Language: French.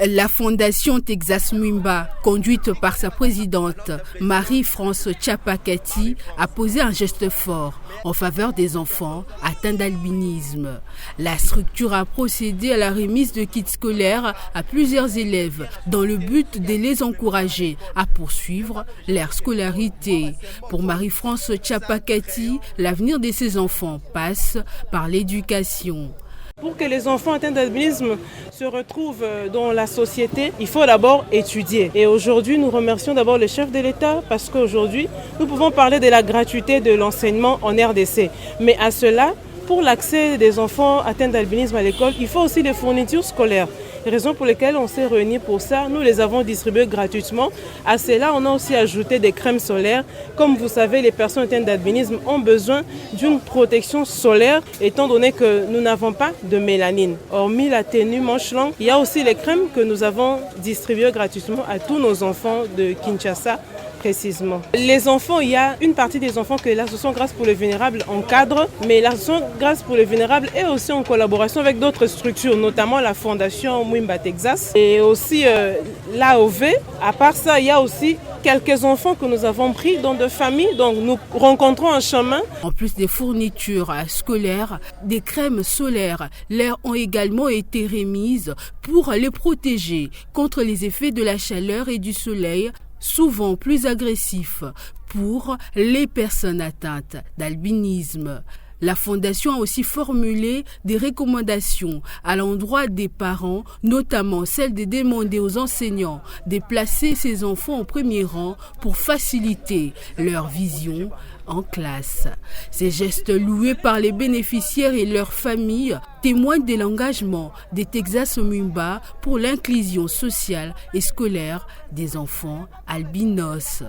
La fondation Texas Mwimba, conduite par sa présidente Marie-France Tchapakati, a posé un geste fort en faveur des enfants atteints d'albinisme. La structure a procédé à la remise de kits scolaires à plusieurs élèves dans le but de les encourager à poursuivre leur scolarité. Pour Marie-France Tchapakati, l'avenir de ces enfants passe par l'éducation. Pour que les enfants atteints d'albinisme se retrouvent dans la société, il faut d'abord étudier. Et aujourd'hui, nous remercions d'abord le chef de l'État parce qu'aujourd'hui, nous pouvons parler de la gratuité de l'enseignement en RDC. Mais à cela, pour l'accès des enfants atteints d'albinisme à l'école, il faut aussi des fournitures scolaires. Raison pour lesquelles on s'est réunis pour ça, nous les avons distribuées gratuitement. À cela, on a aussi ajouté des crèmes solaires. Comme vous savez, les personnes atteintes d'albinisme ont besoin d'une protection solaire, étant donné que nous n'avons pas de mélanine. Hormis la tenue manche longue, il y a aussi les crèmes que nous avons distribuées gratuitement à tous nos enfants de Kinshasa. Précisément. Les enfants, il y a une partie des enfants que l'association Grâce pour les Vulnérables encadre, mais l'association Grâce pour les Vulnérables est aussi en collaboration avec d'autres structures, notamment la fondation Mwimba Texas et aussi l'AOV. À part ça, il y a aussi quelques enfants que nous avons pris dans des familles, donc nous rencontrons un chemin. En plus des fournitures scolaires, des crèmes solaires leur ont également été remises pour les protéger contre les effets de la chaleur et du soleil, souvent plus agressifs pour les personnes atteintes d'albinisme. La Fondation a aussi formulé des recommandations à l'endroit des parents, notamment celle de demander aux enseignants de placer ces enfants au premier rang pour faciliter leur vision en classe. Ces gestes loués par les bénéficiaires et leurs familles témoignent de l'engagement des Texas Mwimba pour l'inclusion sociale et scolaire des enfants albinos.